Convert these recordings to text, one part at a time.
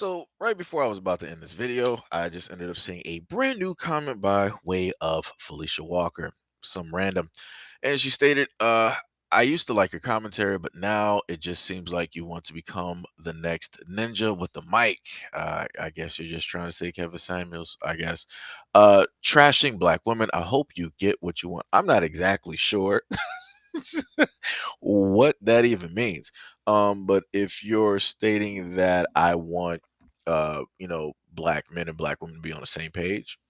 So, right before I was about to end this video, I just ended up seeing a brand new comment by way of Felicia Walker, some random. And she stated, I used to like your commentary, but now it just seems like you want to become the next ninja with the mic. I guess you're just trying to say Kevin Samuels, I guess. Trashing black women. I hope you get what you want. I'm not exactly sure what that even means. But if you're stating that I want black men and black women to be on the same page,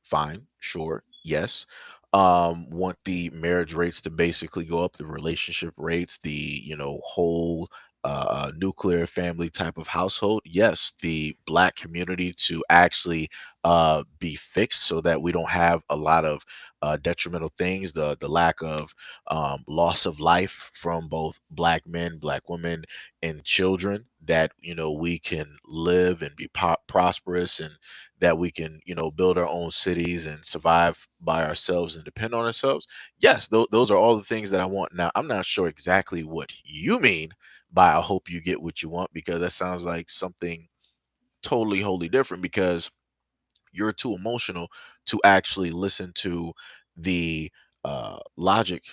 fine, sure, yes. Want the marriage rates to basically go up, the relationship rates, the whole nuclear family type of household. Yes, the black community to actually be fixed so that we don't have a lot of detrimental things, the lack of loss of life from both black men, black women, and children. That we can live and be prosperous, and that we can build our own cities and survive by ourselves and depend on ourselves. Yes, those are all the things that I want. Now, I'm not sure exactly what you mean by I hope you get what you want, because that sounds like something totally wholly different, because you're too emotional to actually listen to the logic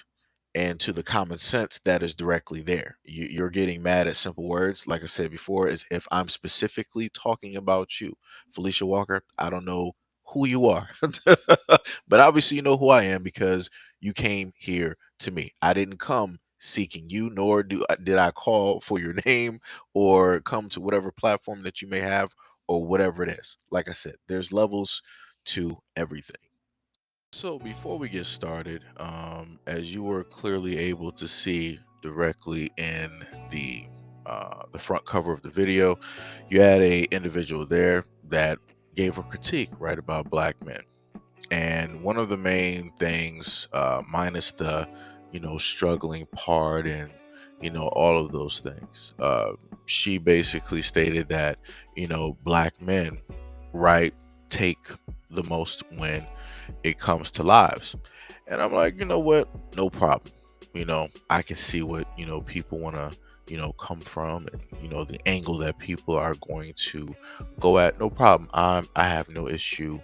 and to the common sense that is directly there. You're getting mad at simple words. Like I said before, as if I'm specifically talking about you, Felicia Walker. I don't know who you are, but obviously you know who I am, because you came here to me. I didn't come seeking you, nor did I call for your name or come to whatever platform that you may have or whatever it is. Like I said, there's levels to everything. So before we get started, as you were clearly able to see directly in the front cover of the video, you had a individual there that gave a critique right about black men. And one of the main things, minus the struggling part and all of those things, she basically stated that black men, right, take the most when it comes to lives. And I'm like, you know what? No problem. I can see what, people want to, come from, and, the angle that people are going to go at. No problem. I have no issue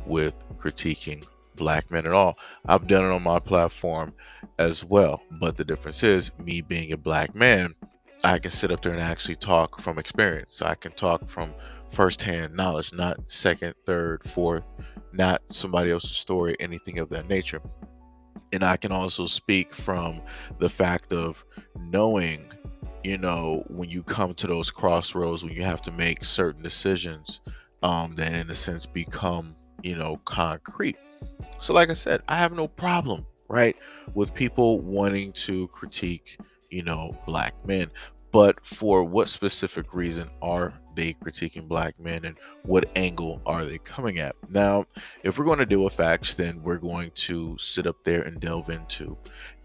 with critiquing black men at all. I've done it on my platform as well. But the difference is, me being a black man, I can sit up there and actually talk from experience. I can talk from firsthand knowledge, not second, third, fourth, not somebody else's story, anything of that nature. And I can also speak from the fact of knowing, when you come to those crossroads, when you have to make certain decisions, that in a sense become, concrete. So, like I said, I have no problem, right, with people wanting to critique, black men. But for what specific reason are they critiquing black men, and what angle are they coming at? Now, if we're going to deal with facts, then we're going to sit up there and delve into,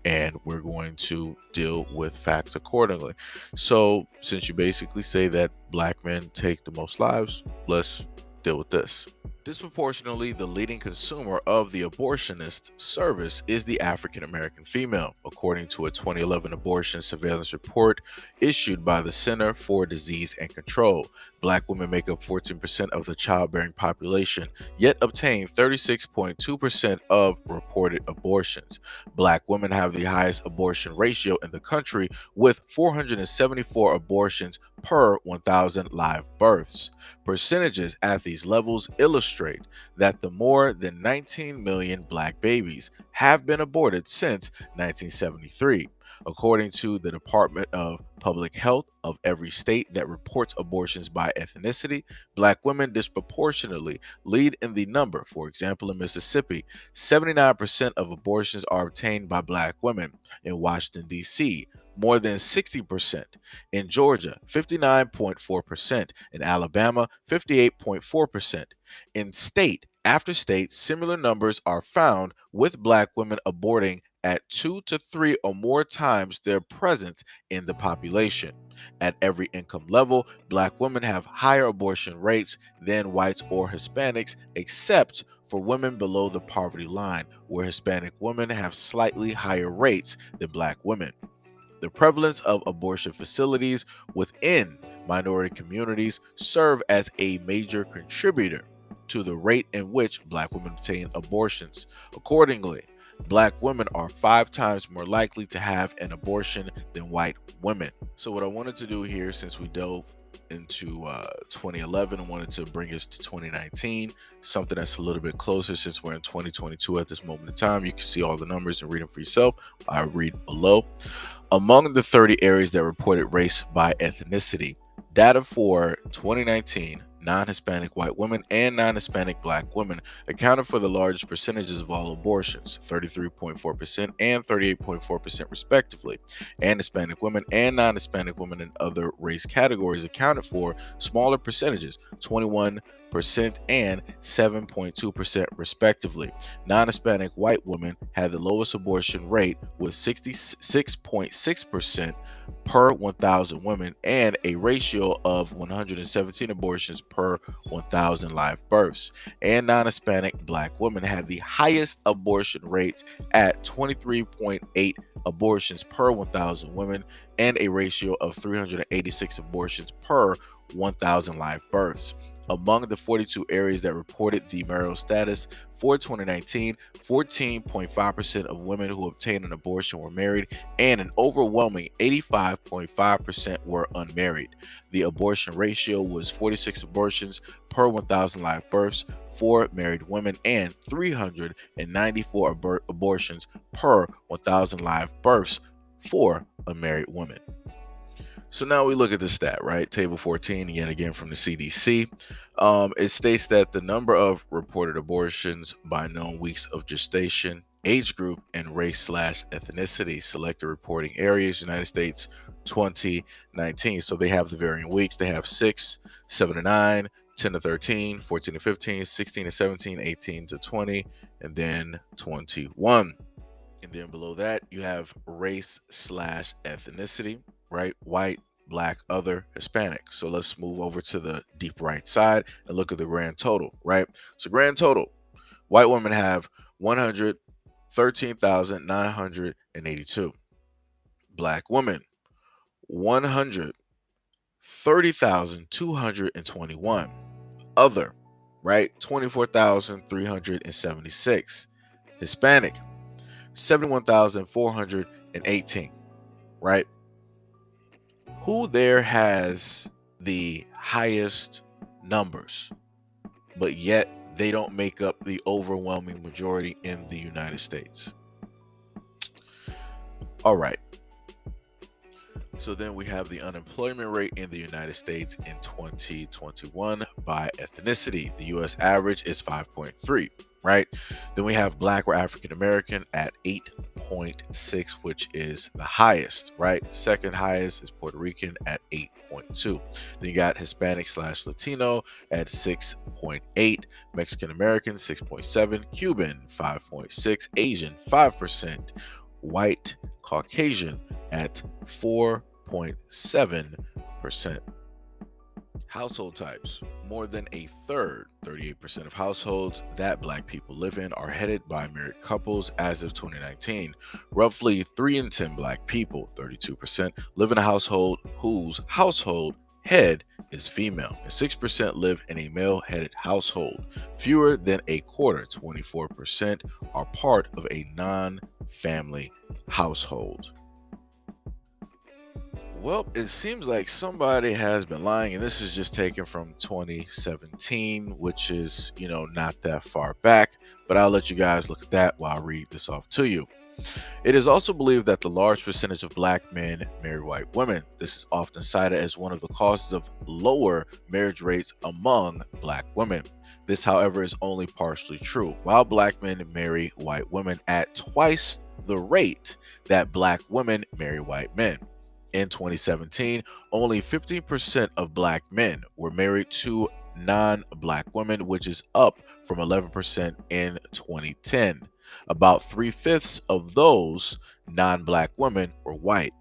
and we're going to deal with facts accordingly. So, since you basically say that black men take the most lives, let's deal with this. Disproportionately, the leading consumer of the abortionist service is the African American female, according to a 2011 abortion surveillance report issued by the Center for Disease and Control. Black women make up 14% of the childbearing population, yet obtain 36.2% of reported abortions. Black women have the highest abortion ratio in the country, with 474 abortions per 1,000 live births. Percentages at these levels illustrate that the more than 19 million black babies have been aborted since 1973. According to the Department of Public Health of every state that reports abortions by ethnicity, black women disproportionately lead in the number. For example, in Mississippi, 79% of abortions are obtained by black women. In Washington, D.C., more than 60%. In Georgia, 59.4%. In Alabama, 58.4%. In state after state, similar numbers are found, with black women aborting at 2 to 3 or more times their presence in the population. At every income level, black women have higher abortion rates than whites or Hispanics, except for women below the poverty line, where Hispanic women have slightly higher rates than black women. The prevalence of abortion facilities within minority communities serve as a major contributor to the rate in which Black women obtain abortions. Accordingly, Black women are 5 times more likely to have an abortion than white women. So, what I wanted to do here, since we dove into 2011 and wanted to bring us to 2019, something that's a little bit closer since we're in 2022 at this moment in time. You can see all the numbers and read them for yourself. I read below. Among the 30 areas that reported race by ethnicity, data for 2019, non-Hispanic white women and non-Hispanic Black women accounted for the largest percentages of all abortions, 33.4% and 38.4% respectively, and Hispanic women and non-Hispanic women in other race categories accounted for smaller percentages, 21% and 7.2% respectively. Non-Hispanic white women had the lowest abortion rate with 66.6% per 1,000 women and a ratio of 117 abortions per 1,000 live births. And non-Hispanic Black women had the highest abortion rates at 23.8 abortions per 1,000 women and a ratio of 386 abortions per 1,000 live births. Among the 42 areas that reported the marital status for 2019, 14.5% of women who obtained an abortion were married, and an overwhelming 85.5% were unmarried. The abortion ratio was 46 abortions per 1,000 live births for married women and 394 abortions per 1,000 live births for unmarried women. So now we look at the stat, right? Table 14, yet again from the CDC. It states that the number of reported abortions by known weeks of gestation, age group, and race/ethnicity, selected reporting areas, United States 2019. So they have the varying weeks. They have 6, 7 to 9, 10 to 13, 14 to 15, 16 to 17, 18 to 20, and then 21. And then below that, you have race/ethnicity, right? White, Black, other, Hispanic. So let's move over to the deep right side and look at the grand total, right? So, grand total, white women have 113,982. Black women, 130,221. Other, right? 24,376. Hispanic, 71,418, right? Who there has the highest numbers, but yet they don't make up the overwhelming majority in the United States? All right. So then we have the unemployment rate in the United States in 2021 by ethnicity. The US average is 5.3, right? Then we have Black or African American at 8.6, which is the highest, right? Second highest is Puerto Rican at 8.2. Then you got Hispanic/Latino at 6.8, Mexican American 6.7, Cuban 5.6, Asian 5%, white Caucasian at 4.7%. Household types. More than a third, 38% of households that Black people live in are headed by married couples as of 2019. Roughly 3 in 10 Black people, 32%, live in a household whose household head is female, and 6% live in a male-headed household. Fewer than a quarter, 24%, are part of a non-family household. Well, it seems like somebody has been lying, and this is just taken from 2017, which is, not that far back, but I'll let you guys look at that while I read this off to you. It is also believed that the large percentage of Black men marry white women. This is often cited as one of the causes of lower marriage rates among Black women. This, however, is only partially true. While Black men marry white women at twice the rate that Black women marry white men. In 2017, only 15% of Black men were married to non-Black women, which is up from 11% in 2010. About 3/5 of those non-Black women were white.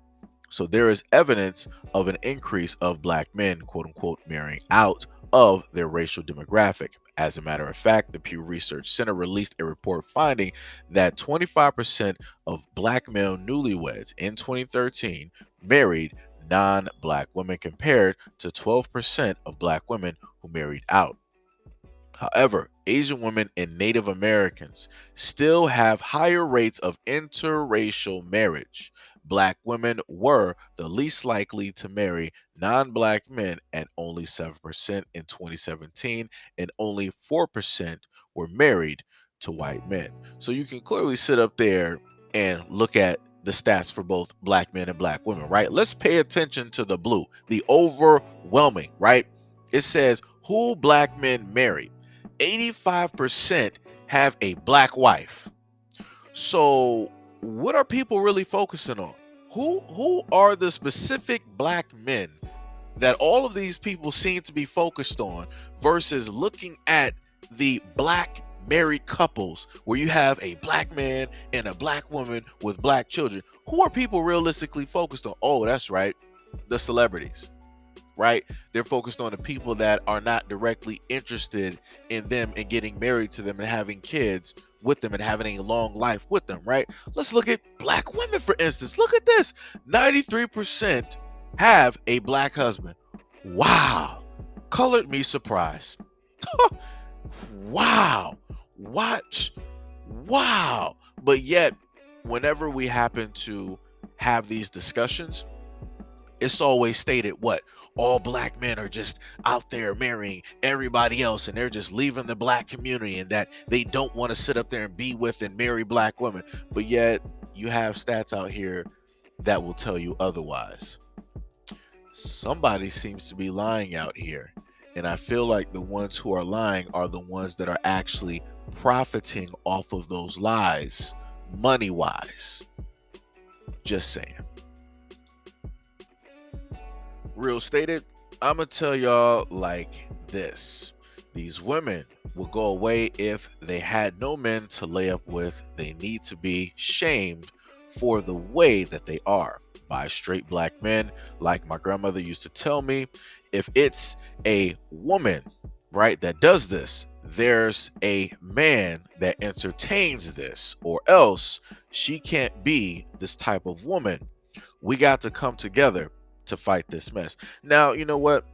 So there is evidence of an increase of Black men, quote unquote, marrying out of their racial demographic. As a matter of fact, the Pew Research Center released a report finding that 25% of Black male newlyweds in 2013 married non-black women compared to 12% of black women who married out. However, Asian women and Native Americans still have higher rates of interracial marriage. Black women were the least likely to marry non black men at only 7% in 2017, and only 4% were married to white men. So you can clearly sit up there and look at the stats for both black men and black women, right? Let's pay attention to the blue, the overwhelming, right? It says who black men marry. 85% have a black wife. So what are people really focusing on? Who are the specific black men that all of these people seem to be focused on versus looking at the black married couples where you have a black man and a black woman with black children? Who are people realistically focused on? Oh, that's right, the celebrities, right? They're focused on the people that are not directly interested in them and getting married to them and having kids with them and having a long life with them, right? Let's look at black women, for instance. Look at this. 93% have a black husband. Wow. Colored me surprised. Wow. What? Wow. But yet, whenever we happen to have these discussions, it's always stated what all black men are just out there marrying everybody else and they're just leaving the black community and that they don't want to sit up there and be with and marry black women. But yet you have stats out here that will tell you otherwise. Somebody seems to be lying out here, and I feel like the ones who are lying are the ones that are actually profiting off of those lies, money wise. Just saying. Real stated, I'm gonna tell y'all like this. These women will go away if they had no men to lay up with. They need to be shamed for the way that they are by straight black men. Like my grandmother used to tell me, if it's a woman, right, that does this, there's a man that entertains this, or else she can't be this type of woman. We got to come together to fight this mess. Now, you know what?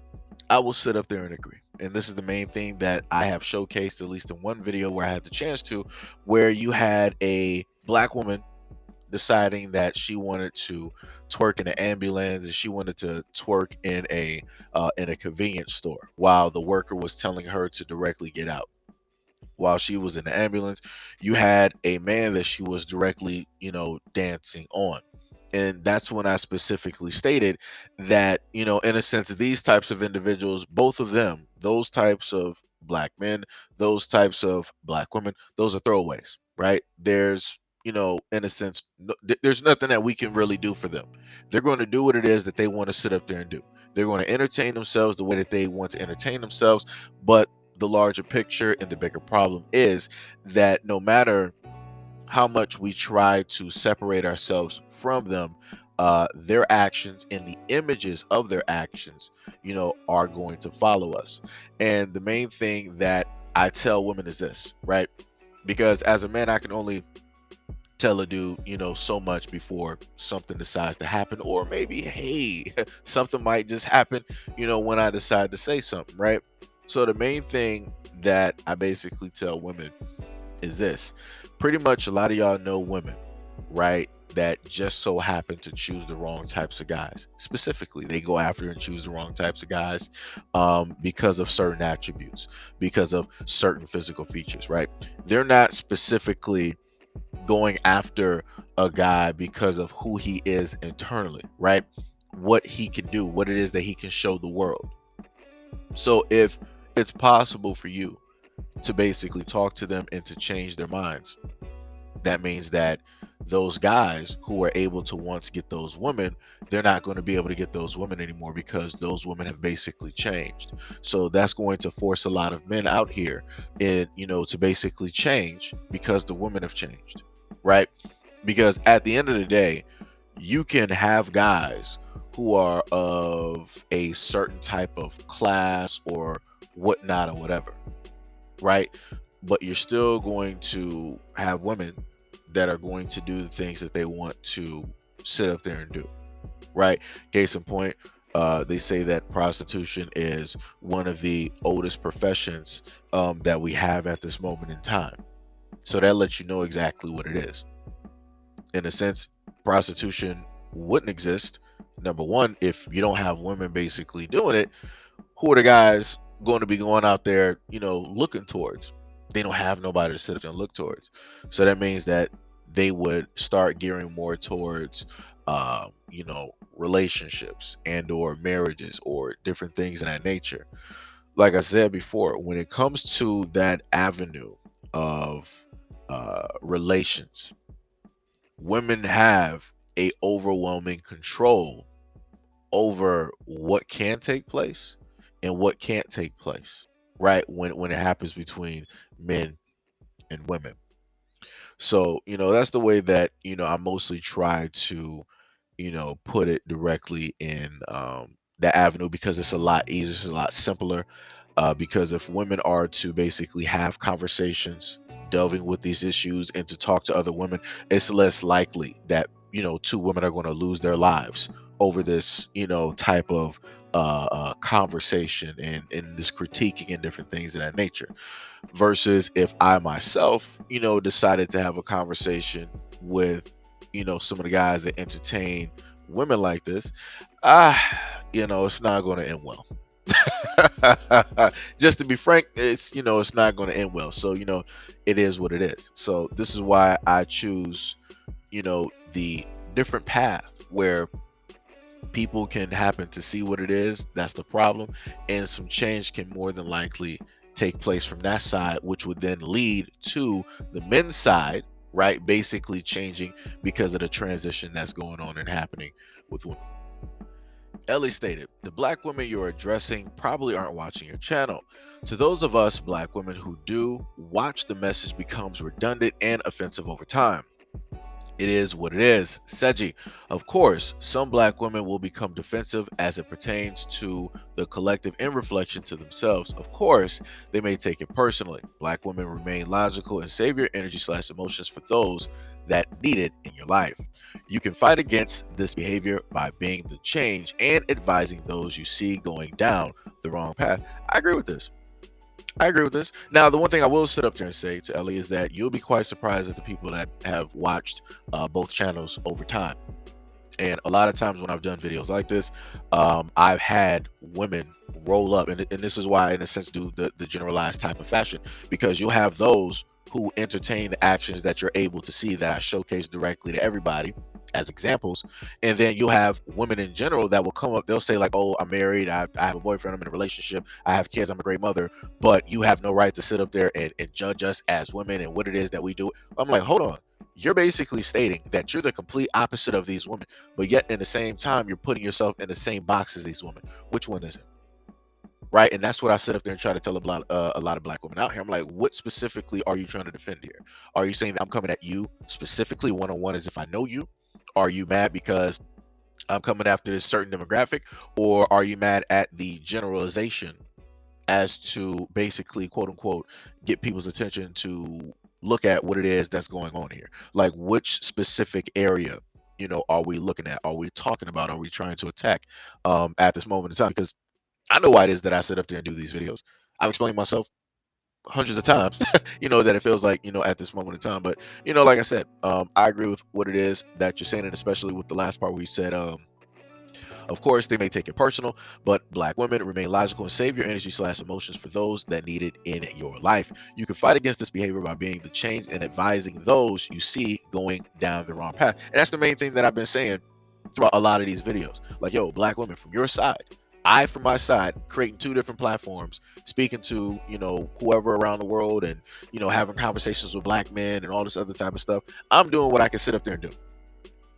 I will sit up there and agree. And this is the main thing that I have showcased, at least in one video where I had the chance to, where you had a black woman deciding that she wanted to twerk in an ambulance and she wanted to twerk in a convenience store while the worker was telling her to directly get out. While she was in the ambulance, you had a man that she was directly, dancing on. And that's when I specifically stated that, in a sense, these types of individuals, both of them, those types of black men, those types of black women, those are throwaways, right? There's, in a sense, there's nothing that we can really do for them. They're going to do what it is that they want to sit up there and do. They're going to entertain themselves the way that they want to entertain themselves. But the larger picture and the bigger problem is that no matter how much we try to separate ourselves from them, their actions and the images of their actions, are going to follow us. And the main thing that I tell women is this, right? Because as a man, I can only tell a dude, so much before something decides to happen, or maybe, hey, something might just happen, when I decide to say something, right? So the main thing that I basically tell women is this. Pretty much a lot of y'all know women, right, that just so happen to choose the wrong types of guys. Specifically, they go after and choose the wrong types of guys because of certain attributes, because of certain physical features, right? They're not specifically going after a guy because of who he is internally, right? What he can do, what it is that he can show the world. So if it's possible for you to basically talk to them and to change their minds, that means that those guys who were able to once get those women, they're not going to be able to get those women anymore because those women have basically changed. So that's going to force a lot of men out here to basically change because the women have changed, right? Because at the end of the day, you can have guys who are of a certain type of class or whatnot or whatever, right? But you're still going to have women that are going to do the things that they want to sit up there and do. right? Case in point, they say that prostitution is one of the oldest professions that we have at this moment in time. So that lets you know exactly what it is. In a sense, prostitution wouldn't exist. Number one, if you don't have women basically doing it, who are the guys going to be going out there, looking towards? They don't have nobody to sit up and look towards. So that means that they would start gearing more towards, relationships and or marriages or different things of that nature. Like I said before, when it comes to that avenue of relations, women have a overwhelming control over what can take place and what can't take place, right? When it happens between men and women. So, that's the way that, I mostly try to, put it directly in that avenue, because it's a lot easier, it's a lot simpler. Because if women are to basically have conversations delving with these issues and to talk to other women, it's less likely that, two women are going to lose their lives over this, type of conversation and this critiquing and different things of that nature. Versus if I myself, decided to have a conversation with, some of the guys that entertain women like this, it's not going to end well. Just to be frank, it's not going to end well. So, it is what it is. So this is why I choose, the different path where people can happen to see what it is. That's the problem. And some change can more than likely take place from that side, which would then lead to the men's side, right? Basically changing because of the transition that's going on and happening with women. Ellie stated, the black women you're addressing probably aren't watching your channel. To those of us black women who do watch, the message becomes redundant and offensive over time. It is what it is. Seiji, of course, some black women will become defensive as it pertains to the collective in reflection to themselves. Of course, they may take it personally. Black women remain logical and save your energy / emotions for those that need it in your life. You can fight against this behavior by being the change and advising those you see going down the wrong path. I agree with this. I agree with this. Now, the one thing I will sit up there and say to Ellie is that you'll be quite surprised at the people that have watched both channels over time. And a lot of times when I've done videos like this, I've had women roll up, and this is why, in a sense, do the generalized type of fashion, because you'll have those who entertain the actions that you're able to see that I showcase directly to everybody as examples. And then you'll have women in general that will come up, they'll say like, oh, I'm married, I have a boyfriend, I'm in a relationship, I have kids, I'm a great mother, but you have no right to sit up there and judge us as women and what it is that we do. I'm like, hold on, you're basically stating that you're the complete opposite of these women, but yet in the same time you're putting yourself in the same box as these women. Which one is it? Right? And that's what I sit up there and try to tell a lot of black women out here. I'm like, what specifically are you trying to defend here? Are you saying that I'm coming at you specifically one on one as if I know you? Are you mad because I'm coming after this certain demographic, or are you mad at the generalization as to basically, quote unquote, get people's attention to look at what it is that's going on here? Like, which specific area, are we looking at? Are we talking about? Are we trying to attack at this moment in time? Because I know why it is that I sit up there and do these videos. I've explained myself hundreds of times, that it feels like, at this moment in time. But, like I said, I agree with what it is that you're saying, and especially with the last part where you said, of course, they may take it personal, but black women remain logical and save your energy / emotions for those that need it in your life. You can fight against this behavior by being the change and advising those you see going down the wrong path. And that's the main thing that I've been saying throughout a lot of these videos. Like, yo, black women, from your side, I from my side, creating two different platforms, speaking to, whoever around the world, and, having conversations with black men and all this other type of stuff. I'm doing what I can sit up there and do.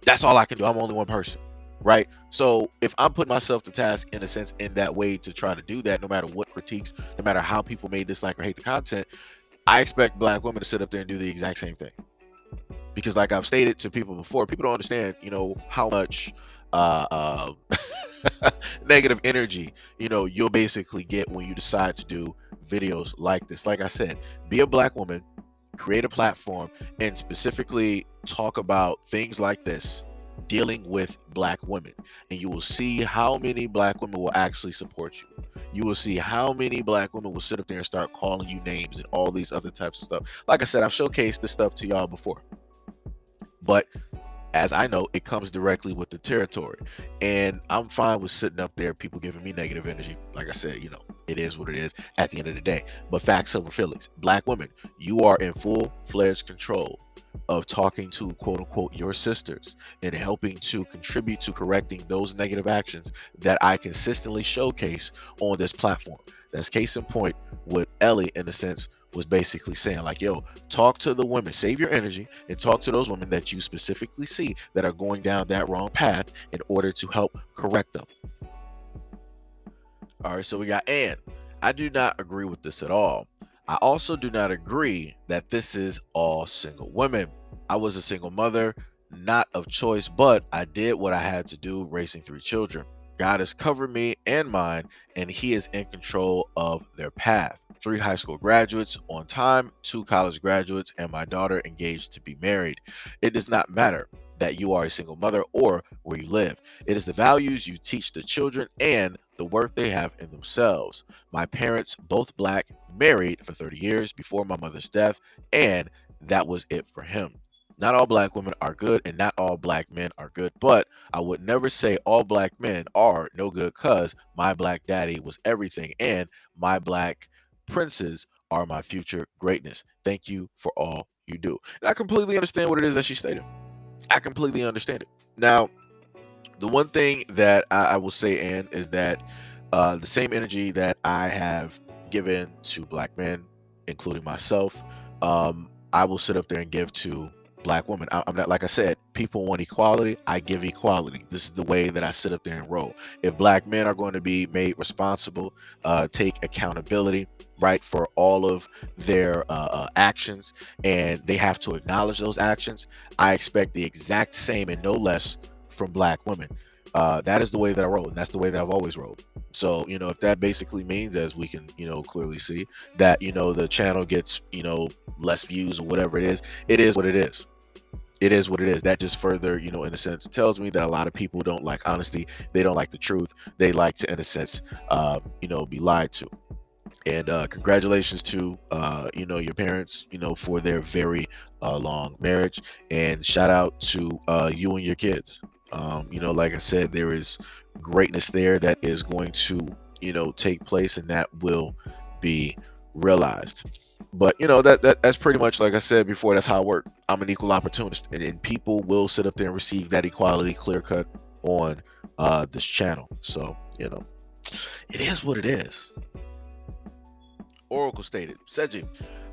That's all I can do. I'm only one person, right? So if I'm putting myself to task in a sense in that way to try to do that, no matter what critiques, no matter how people may dislike or hate the content, I expect black women to sit up there and do the exact same thing. Because like I've stated to people before, people don't understand, how much uh, negative energy, you'll basically get when you decide to do videos like this. Like I said, be a black woman, create a platform, and specifically talk about things like this dealing with black women, and you will see how many black women will actually support you. You will see how many black women will sit up there and start calling you names and all these other types of stuff. Like I said, I've showcased this stuff to y'all before, but as I know, it comes directly with the territory. And I'm fine with sitting up there, people giving me negative energy. Like I said, it is what it is at the end of the day. But facts over feelings. Black women, you are in full-fledged control of talking to quote unquote your sisters and helping to contribute to correcting those negative actions that I consistently showcase on this platform. That's case in point what Ellie, in a sense, was basically saying, like, yo, talk to the women, save your energy, and talk to those women that you specifically see that are going down that wrong path in order to help correct them. All right, so we got Ann. I do not agree with this at all. I also do not agree that this is all single women. I was a single mother, not of choice, but I did what I had to do raising 3 children. God has covered me and mine, and He is in control of their path. 3 high school graduates on time, 2 college graduates, and my daughter engaged to be married. It does not matter that you are a single mother or where you live. It is the values you teach the children and the worth they have in themselves. My parents, both black, married for 30 years before my mother's death, and that was it for him. Not all black women are good and not all black men are good, but I would never say all black men are no good because my black daddy was everything and my black princes are my future greatness. Thank you for all you do. And I completely understand what it is that she stated. I completely understand it. Now, the one thing that I will say, Ann, is that the same energy that I have given to black men, including myself, I will sit up there and give to black women. I'm not, like I said, people want equality. I give equality. This is the way that I sit up there and roll. If black men are going to be made responsible, take accountability, right, for all of their actions, and they have to acknowledge those actions, I expect the exact same and no less from black women. That is the way that I roll, and that's the way that I've always rolled. So, if that basically means, as we can, clearly see, that, the channel gets, less views or whatever it is what it is. It is what it is. That just further, in a sense, tells me that a lot of people don't like honesty. They don't like the truth. They like to, in a sense, be lied to. And congratulations to your parents, for their very long marriage, and shout out to you and your kids. Like I said, there is greatness there that is going to take place, and that will be realized. But that's pretty much, like I said before, that's how I work. I'm an equal opportunist, and people will sit up there and receive that equality clear cut on this channel. So it is what it is. Oracle stated, Seiji,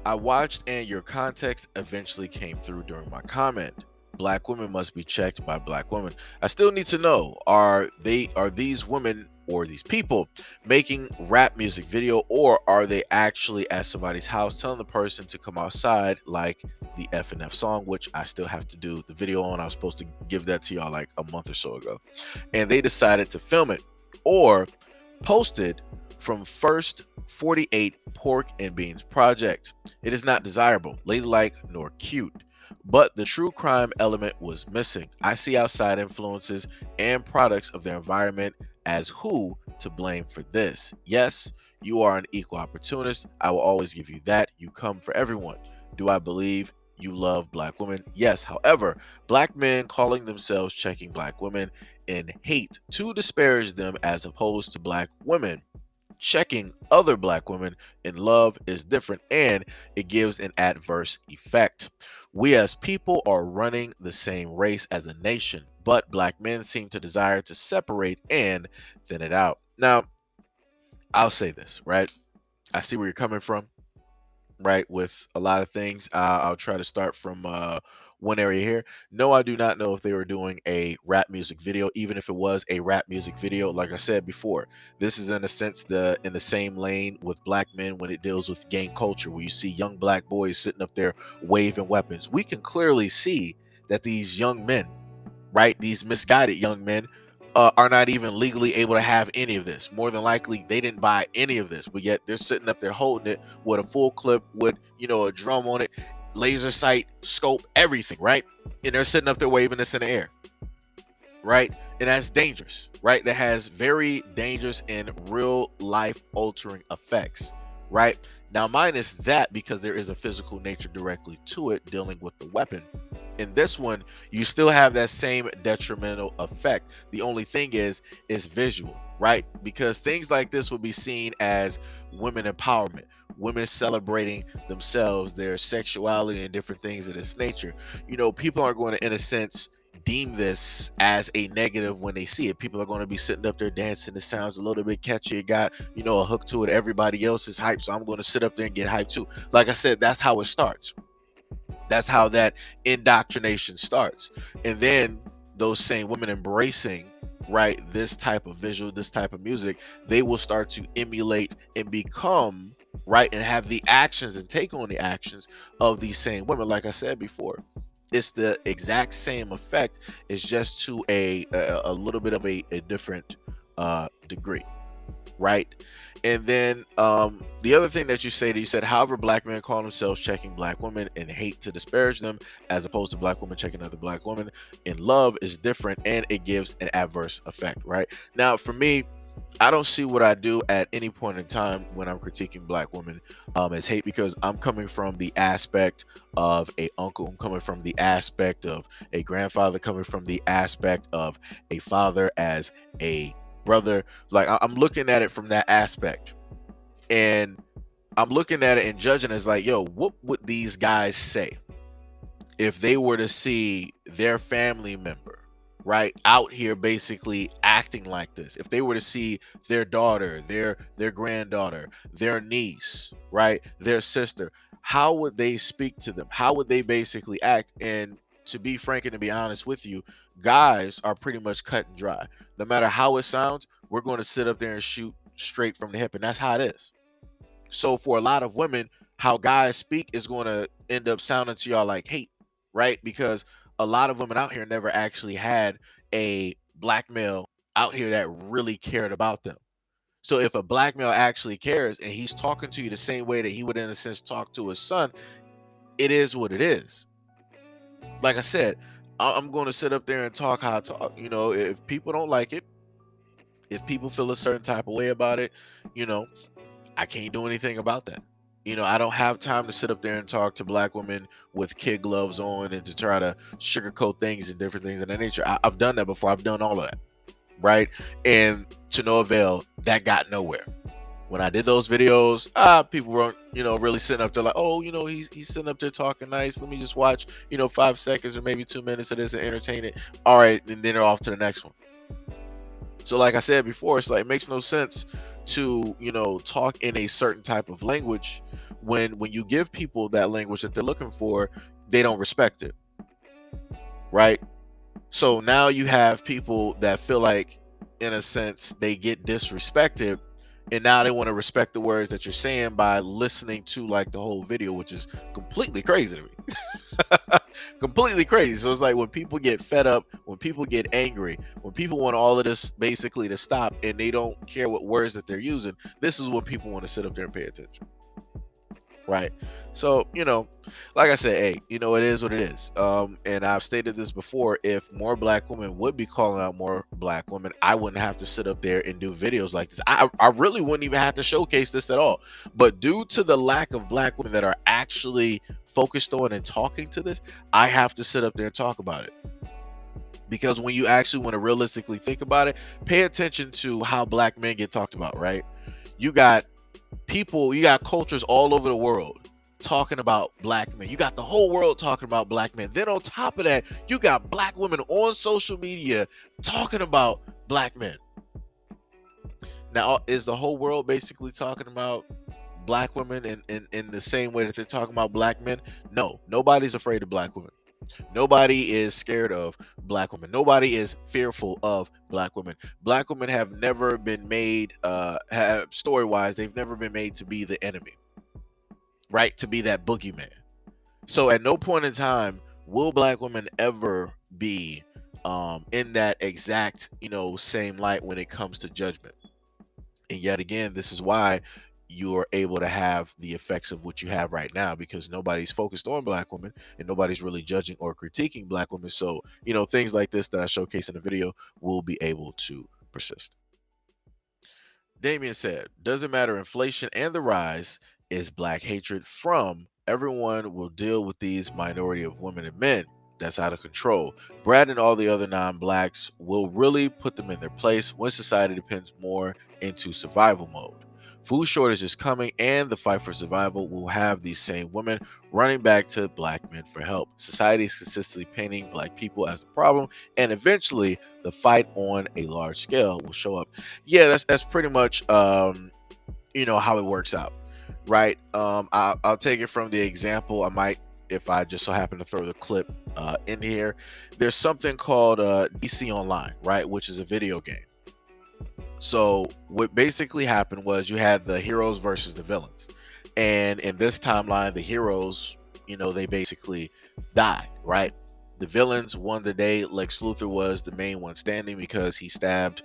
I watched and your context eventually came through during my comment. Black women must be checked by black women. I still need to know, are these women or these people making rap music video, or are they actually at somebody's house telling the person to come outside, like the F&F song, which I still have to do the video on. I was supposed to give that to y'all like a month or so ago, and they decided to film it, or posted from First 48 Pork and Beans Project. It is not desirable, ladylike, nor cute, but the true crime element was missing. I see outside influences and products of their environment as who to blame for this. Yes, you are an equal opportunist. I will always give you that. You come for everyone. Do I believe you love black women? Yes. However, black men calling themselves checking black women in hate to disparage them, as opposed to black women checking other black women in love, is different, and it gives an adverse effect. We as people are running the same race as a nation, but black men seem to desire to separate and thin it out. Now, I'll say this, right? I see where you're coming from, right, with a lot of things. I'll try to start from one area here. No, I do not know if they were doing a rap music video. Even if it was a rap music video, like I said before, this is in a sense in the same lane with black men when it deals with gang culture, where you see young black boys sitting up there waving weapons. We can clearly see that these young men, right, these misguided young men, are not even legally able to have any of this. More than likely, they didn't buy any of this, but yet they're sitting up there holding it with a full clip, with a drum on it, laser sight, scope, everything, right? And they're sitting up there waving this in the air. right? And that's dangerous, right? That has very dangerous and real life altering effects, right? Now, mine is that because there is a physical nature directly to it dealing with the weapon. In this one, you still have that same detrimental effect. The only thing is visual, right? Because things like this will be seen as women empowerment, women celebrating themselves, their sexuality, and different things of this nature. People are going to, in a sense, deem this as a negative when they see it. People are going to be sitting up there dancing. It sounds a little bit catchy. It got, a hook to it. Everybody else is hyped. So I'm going to sit up there and get hyped too. Like I said, that's how it starts. That's how that indoctrination starts. And then those same women embracing, right, this type of visual, this type of music, they will start to emulate and become, right, and have the actions and take on the actions of these same women. Like I said before, it's the exact same effect. It's just to a little bit of a different degree, right? And then the other thing that you said, however, black men call themselves checking black women and hate to disparage them, as opposed to black women checking other black women in love, is different, and it gives an adverse effect, right? Now, for me, I don't see what I do at any point in time when I'm critiquing black women as hate, because I'm coming from the aspect of a uncle. I'm coming from the aspect of a grandfather, coming from the aspect of a father as a brother. Like, I'm looking at it from that aspect, and I'm looking at it and judging as like, yo, what would these guys say if they were to see their family member, right, out here basically acting like this? If they were to see their daughter, their granddaughter, their niece, right, their sister, how would they speak to them? How would they basically act? And to be frank and to be honest with you, guys are pretty much cut and dry. No matter how it sounds, we're going to sit up there and shoot straight from the hip, and that's how it is. So for a lot of women, how guys speak is going to end up sounding to y'all like hate, right? Because a lot of women out here never actually had a black male out here that really cared about them. So if a black male actually cares and he's talking to you the same way that he would, in a sense, talk to his son, it is what it is. Like I said, I'm going to sit up there and talk how I talk. If people don't like it, if people feel a certain type of way about it, you know, I can't do anything about that. I don't have time to sit up there and talk to black women with kid gloves on and to try to sugarcoat things and different things of that nature. I've done that before. I've done all of that, right? And to no avail. That got nowhere. When I did those videos, people weren't, really sitting up there like, oh, he's sitting up there talking nice. Let me just watch, 5 seconds or maybe 2 minutes of this and entertain it. All right, and then they're off to the next one. So like I said before, it's like it makes no sense to, talk in a certain type of language when you give people that language that they're looking for, they don't respect it, right? So now you have people that feel like, in a sense, they get disrespected, and now they want to respect the words that you're saying by listening to like the whole video, which is completely crazy to me. Completely crazy. So it's like when people get fed up, when people get angry, when people want all of this basically to stop and they don't care what words that they're using, this is when people want to sit up there and pay attention. Right. So, like I said, hey, it is what it is. And I've stated this before. If more black women would be calling out more black women, I wouldn't have to sit up there and do videos like this. I really wouldn't even have to showcase this at all. But due to the lack of black women that are actually focused on and talking to this, I have to sit up there and talk about it. Because when you actually want to realistically think about it, pay attention to how black men get talked about, right? You got you got cultures all over the world talking about black men. You got the whole world talking about black men. Then on top of that, you got black women on social media talking about black men. Now, is the whole world basically talking about black women in the same way that they're talking about black men? No, nobody's afraid of black women. Nobody is scared of black women. Nobody is fearful of black women. Black women have never been made, have story wise, they've never been made to be the enemy, right? To be that boogeyman. So at no point in time will black women ever be in that exact, same light when it comes to judgment. And yet again, this is why you are able to have the effects of what you have right now, because nobody's focused on black women and nobody's really judging or critiquing black women. So, things like this that I showcase in the video will be able to persist. Damien said, doesn't matter inflation and the rise is black hatred from everyone will deal with these minority of women and men that's out of control. Brad and all the other non-blacks will really put them in their place when society depends more into survival mode. Food shortage is coming, and the fight for survival will have these same women running back to black men for help. Society is consistently painting black people as the problem, and eventually the fight on a large scale will show up. Yeah, that's pretty much how it works out, right? I'll take it from the example. I might, if I just so happen to throw the clip in here. There's something called DC Online, right, which is a video game. So what basically happened was you had the heroes versus the villains, and in this timeline, the heroes, they basically died, right? The villains won the day. Lex Luthor was the main one standing because he stabbed,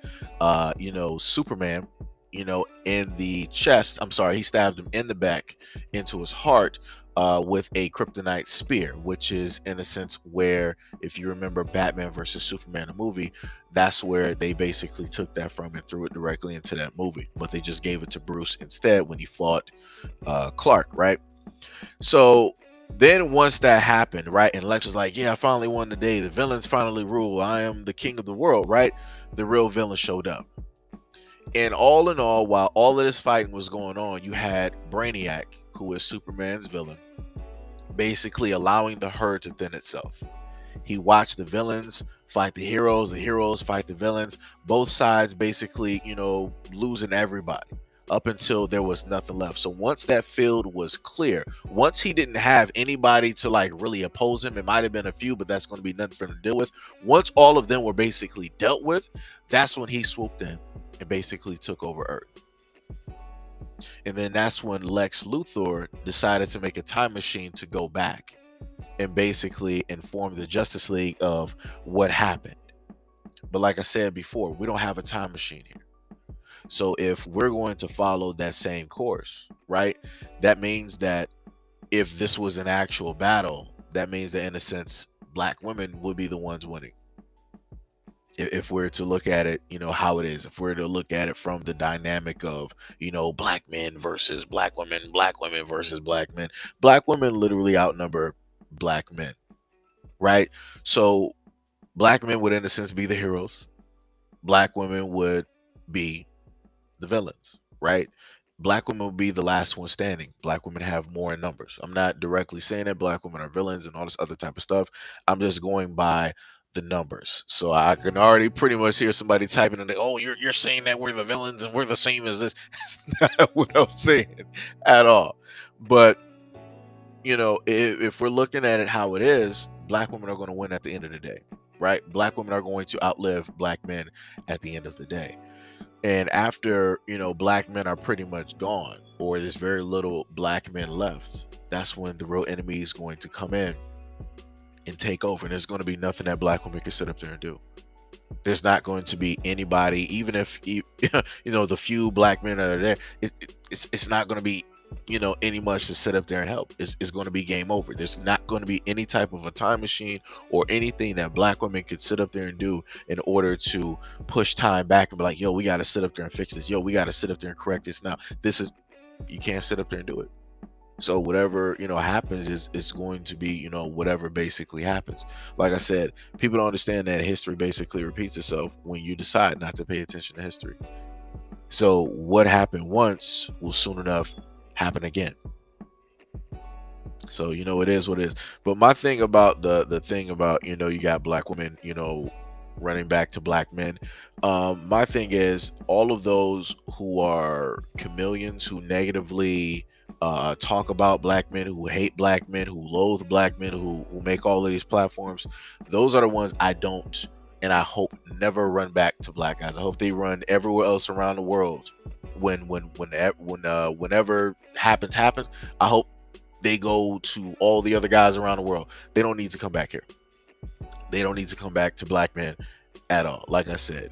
Superman, in the chest. I'm sorry, he stabbed him in the back into his heart with a kryptonite spear, which is in a sense where, if you remember Batman versus Superman, the movie, that's where they basically took that from and threw it directly into that movie. But they just gave it to Bruce instead when he fought Clark, right? So then once that happened, right, and Lex was like, yeah, I finally won the day. The villains finally rule. I am the king of the world, right? The real villain showed up. And all in all, while all of this fighting was going on, you had Brainiac, who is Superman's villain, basically allowing the herd to thin itself. He watched the villains fight the heroes fight the villains, both sides basically, losing everybody up until there was nothing left. So once that field was clear, once he didn't have anybody to like really oppose him, it might have been a few, but that's going to be nothing for him to deal with. Once all of them were basically dealt with, that's when he swooped in and basically took over Earth. And then that's when Lex Luthor decided to make a time machine to go back and basically inform the Justice League of what happened. But like I said before, we don't have a time machine here. So if we're going to follow that same course, right, that means that if this was an actual battle, that means that in a sense, black women would be the ones winning. If we're to look at it, how it is, if we're to look at it from the dynamic of, black men versus black women versus black women literally outnumber black men, right? So black men would in a sense be the heroes, black women would be the villains, right? Black women would be the last one standing. Black women have more in numbers. I'm not directly saying that black women are villains and all this other type of stuff. I'm just going by the numbers. So I can already pretty much hear somebody typing in, oh, you're saying that we're the villains and we're the same as this. That's not what I'm saying at all. But if we're looking at it how it is, black women are going to win at the end of the day, right? Black women are going to outlive black men at the end of the day. And after, black men are pretty much gone, or there's very little black men left, that's when the real enemy is going to come in and take over. And there's going to be nothing that black women can sit up there and do. There's not going to be anybody, even if, the few black men that are there, it's not going to be, any much to sit up there and help. It's going to be game over. There's not going to be any type of a time machine or anything that black women could sit up there and do in order to push time back and be like, yo, we got to sit up there and fix this. Yo, we got to sit up there and correct this now. You can't sit up there and do it. So whatever, happens is going to be, whatever basically happens. Like I said, people don't understand that history basically repeats itself when you decide not to pay attention to history. So what happened once will soon enough happen again. So it is what it is. But my thing about the thing about, you got black women, running back to black men. My thing is all of those who are chameleons, who negatively talk about black men, who hate black men, who loathe black men, who make all of these platforms, those are the ones I don't and I hope never run back to black guys. I hope they run everywhere else around the world. Whenever happens, I hope they go to all the other guys around the world. They don't need to come back here. They don't need to come back to black men at all. Like I said,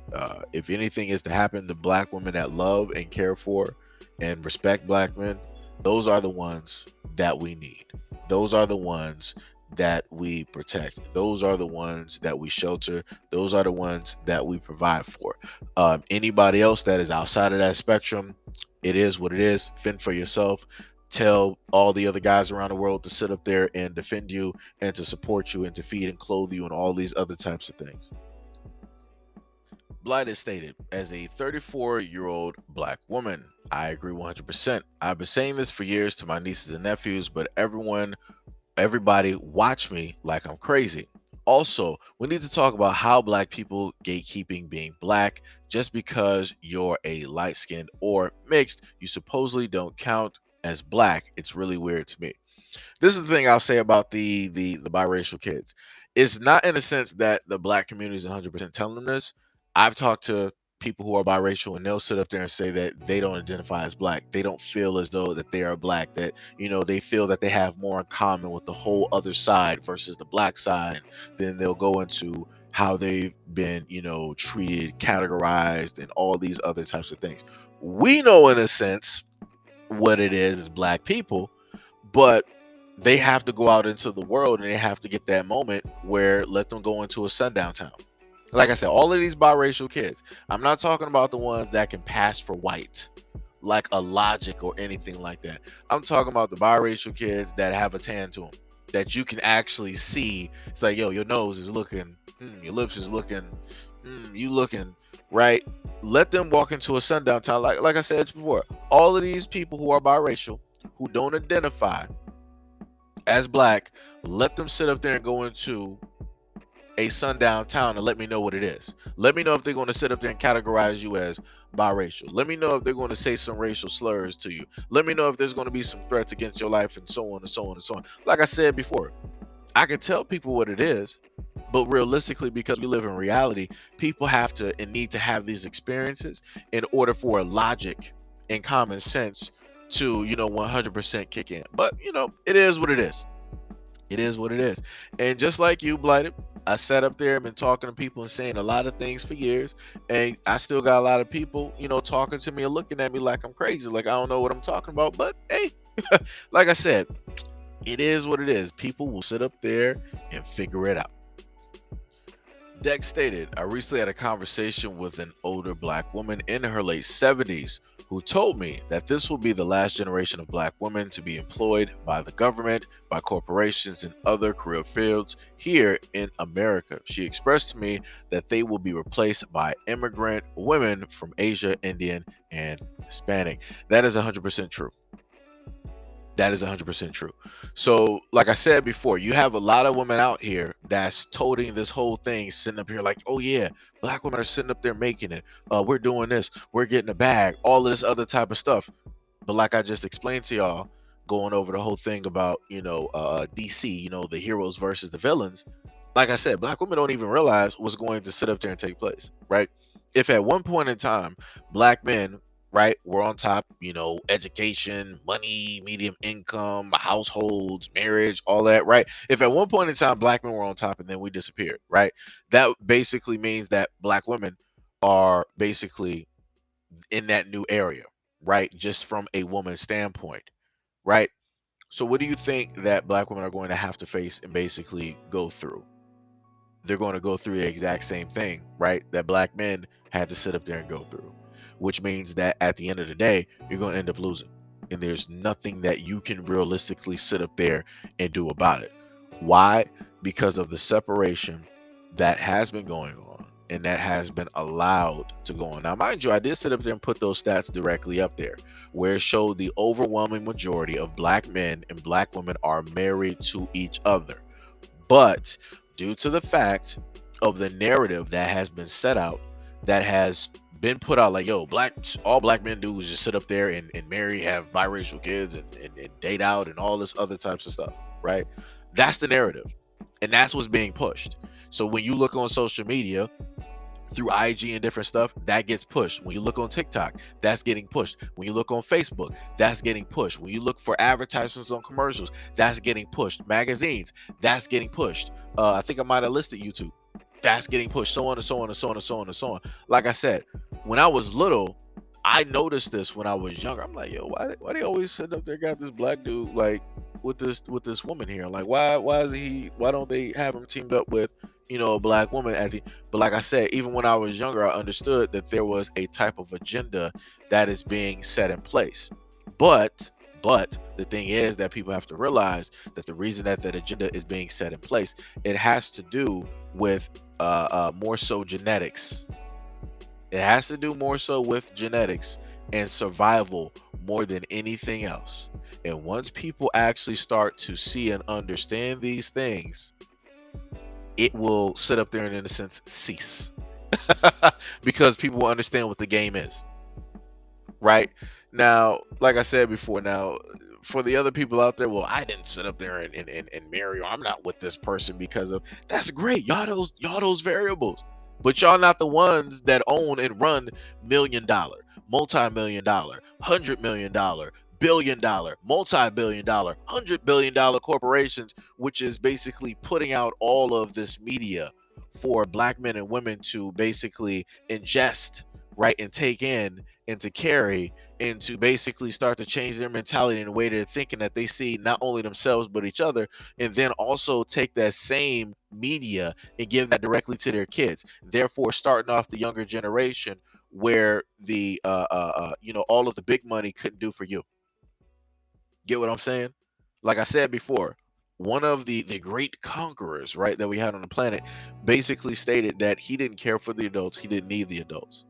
if anything is to happen, the black women that love and care for and respect black men, those are the ones that we need. Those are the ones that we protect. Those are the ones that we shelter. Those are the ones that we provide for. Anybody else that is outside of that spectrum, it is what it is. Fend for yourself. Tell all the other guys around the world to sit up there and defend you and to support you and to feed and clothe you and all these other types of things. Blight is stated, as a 34-year-old black woman, I agree 100%. I've been saying this for years to my nieces and nephews, but everybody watch me like I'm crazy. Also, we need to talk about how black people gatekeeping being black. Just because you're a light skinned or mixed, you supposedly don't count as black. It's really weird to me. This is the thing I'll say about the biracial kids. It's not in a sense that the black community is 100% telling them this. I've talked to people who are biracial and they'll sit up there and say that they don't identify as black. They don't feel as though that they are black, that they feel that they have more in common with the whole other side versus the black side. Then they'll go into how they've been, treated, categorized, and all these other types of things. We know in a sense what it is black people, but they have to go out into the world and they have to get that moment where let them go into a sundown town. Like I said, all of these biracial kids, I'm not talking about the ones that can pass for white, like a Logic or anything like that. I'm talking about the biracial kids that have a tan to them, that you can actually see. It's like, yo, your nose is looking, your lips is looking, you looking right. Let them walk into a sundown town. Like I said before, all of these people who are biracial, who don't identify as black, let them sit up there and go into a sundown town and let me know what it is. Let me know if they're going to sit up there and categorize you as biracial. Let me know if they're going to say some racial slurs to you. Let me know if there's going to be some threats against your life and so on and so on and so on. Like I said before, I can tell people what it is, but realistically, because we live in reality, people have to and need to have these experiences in order for logic and common sense to 100% kick in. But it is what it is. It is what it is. And just like you, Blighted, I sat up there and been talking to people and saying a lot of things for years, and I still got a lot of people talking to me and looking at me like I'm crazy, like I don't know what I'm talking about. But hey, like I said, it is what it is. People will sit up there and figure it out. Dex stated, I recently had a conversation with an older black woman in her late 70s who told me that this will be the last generation of black women to be employed by the government, by corporations, and other career fields here in America. She expressed to me that they will be replaced by immigrant women from Asia, Indian, and Hispanic. That is 100% true. That is 100% true. So, like I said before, you have a lot of women out here that's toting this whole thing, sitting up here like, oh yeah, black women are sitting up there making it. We're doing this. We're getting a bag. All of this other type of stuff. But like I just explained to y'all, going over the whole thing about, DC, the heroes versus the villains. Like I said, black women don't even realize what's going to sit up there and take place, right? If at one point in time, black men, right, were on top, education, money, medium income, households, marriage, all that, right? If at one point in time, black men were on top and then we disappeared, right? That basically means that black women are basically in that new area, right? Just from a woman's standpoint, right? So, what do you think that black women are going to have to face and basically go through? They're going to go through the exact same thing, right? That black men had to sit up there and go through, which means that at the end of the day, you're going to end up losing. And there's nothing that you can realistically sit up there and do about it. Why? Because of the separation that has been going on and that has been allowed to go on. Now, mind you, I did sit up there and put those stats directly up there where it showed the overwhelming majority of black men and black women are married to each other. But due to the fact of the narrative that has been set out, that has been put out like, yo, all black men do is just sit up there and marry, have biracial kids and date out and all this other types of stuff, right? That's the narrative. And that's what's being pushed. So when you look on social media, through IG and different stuff, that gets pushed. When you look on TikTok, that's getting pushed. When you look on Facebook, that's getting pushed. When you look for advertisements on commercials, that's getting pushed. Magazines, that's getting pushed. I think I might have listed YouTube. That's getting pushed. So on and so on and so on and so on and so on. Like I said, when I was little, I noticed this when I was younger. I'm like, yo, why they always sit up there got this black dude like with this woman here? Like, why is he? Why don't they have him teamed up with a black woman at the? But like I said, even when I was younger, I understood that there was a type of agenda that is being set in place. But the thing is that people have to realize that the reason that that agenda is being set in place, it has to do with more so genetics. It has to do more so with genetics and survival more than anything else. And once people actually start to see and understand these things, it will sit up there and, in a sense, cease because people will understand what the game is. Right now, like I said before, now for the other people out there, well, I didn't sit up there and marry, or I'm not with this person because of, that's great. Y'all those variables. But y'all not the ones that own and run $1 million, multi-million dollar, $100 million, $1 billion, multi-billion dollar, $100 billion corporations, which is basically putting out all of this media for black men and women to basically ingest, right, and take in and to carry and to basically start to change their mentality in a way they're thinking, that they see not only themselves but each other, and then also take that same media and give that directly to their kids, therefore starting off the younger generation where the all of the big money couldn't do for you. Get what I'm saying? Like I said before, one of the great conquerors, right, that we had on the planet basically stated that he didn't care for the adults, he didn't need the adults.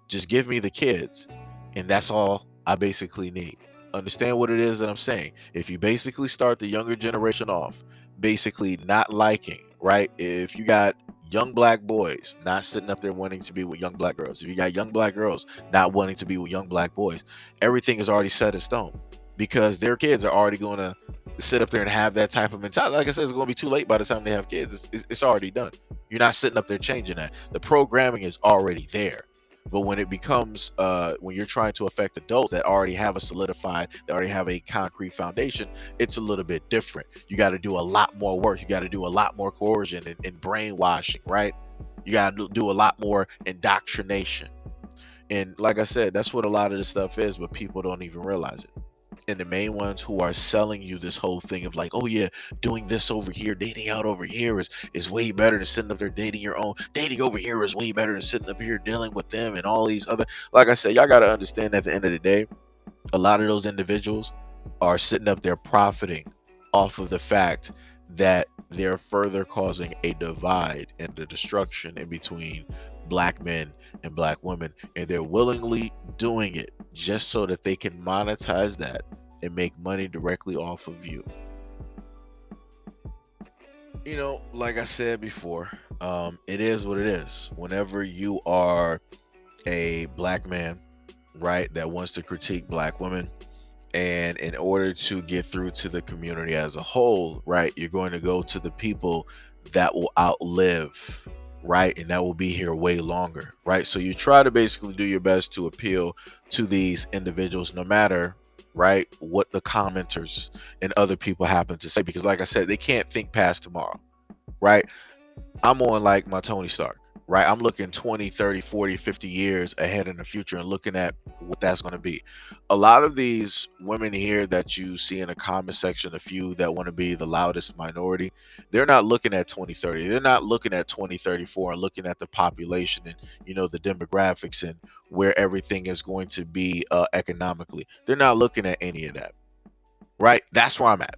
Just give me the kids, and that's all I basically need. Understand what it is that I'm saying? If you basically start the younger generation off basically not liking, right? If you got young black boys not sitting up there wanting to be with young black girls, if you got young black girls not wanting to be with young black boys, everything is already set in stone because their kids are already going to sit up there and have that type of mentality. Like I said, it's going to be too late by the time they have kids. It's already done. You're not sitting up there changing that. The programming is already there. But when it becomes when you're trying to affect adults that already have a solidified, that already have a concrete foundation, it's a little bit different. You got to do a lot more work. You got to do a lot more coercion and brainwashing, right? You got to do a lot more indoctrination. And like I said, that's what a lot of this stuff is, but people don't even realize it. And the main ones who are selling you this whole thing of like, oh yeah, doing this over here, dating out over here is way better than sitting up there dating your own. Dating over here is way better than sitting up here dealing with them and all these other. Like I said, y'all got to understand at the end of the day, a lot of those individuals are sitting up there profiting off of the fact that they're further causing a divide and the destruction in between black men and black women, and they're willingly doing it just so that they can monetize that and make money directly off of you. Like I said before, it is what it is. Whenever you are a black man, right, that wants to critique black women, and in order to get through to the community as a whole, right, you're going to go to the people that will outlive, right, and that will be here way longer, right? So you try to basically do your best to appeal to these individuals, no matter, right, what the commenters and other people happen to say, because like I said, they can't think past tomorrow, right? I'm on like my Tony Stark, right? I'm looking 20, 30, 40, 50 years ahead in the future and looking at what that's going to be. A lot of these women here that you see in the comment section, a few that want to be the loudest minority, they're not looking at 2030. They're not looking at 2034 and looking at the population and, the demographics and where everything is going to be economically. They're not looking at any of that, right? That's where I'm at.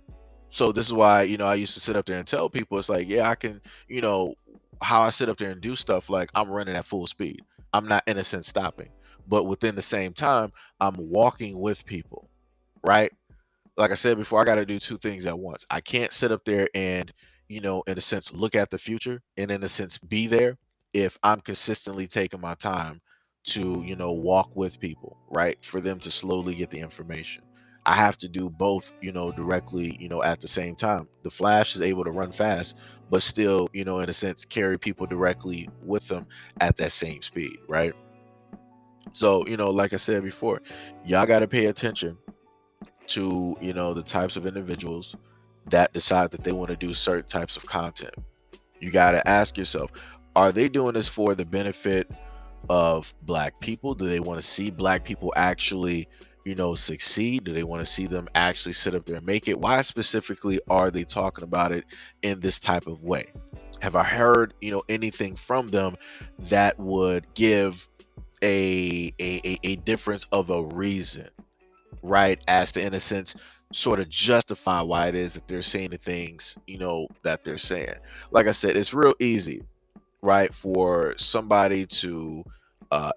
So this is why, I used to sit up there and tell people, it's like, yeah, I can, you know, how I sit up there and do stuff, like I'm running at full speed. I'm not in a sense stopping. But within the same time, I'm walking with people, right? Like I said before, I got to do two things at once. I can't sit up there and, in a sense, look at the future and in a sense be there if I'm consistently taking my time to, walk with people, right? For them to slowly get the information. I have to do both, directly, at the same time. The Flash is able to run fast, but still, in a sense, carry people directly with them at that same speed, right? So, like I said before, y'all got to pay attention to the types of individuals that decide that they want to do certain types of content. You got to ask yourself, are they doing this for the benefit of black people? Do they want to see black people actually, succeed? Do they want to see them actually sit up there and make it? Why specifically are they talking about it in this type of way? Have I heard, anything from them that would give a difference of a reason, right? As to, in a sense, sort of justify why it is that they're saying the things, that they're saying. Like I said, it's real easy, right, for somebody to,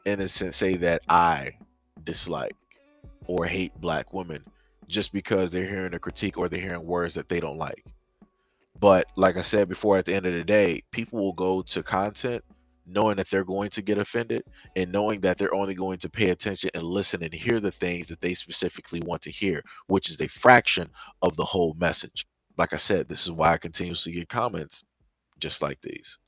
in a sense, say that I dislike or hate black women just because they're hearing a critique or they're hearing words that they don't like. But like I said before, at the end of the day, people will go to content knowing that they're going to get offended and knowing that they're only going to pay attention and listen and hear the things that they specifically want to hear, which is a fraction of the whole message. Like I said, this is why I continuously get comments just like these.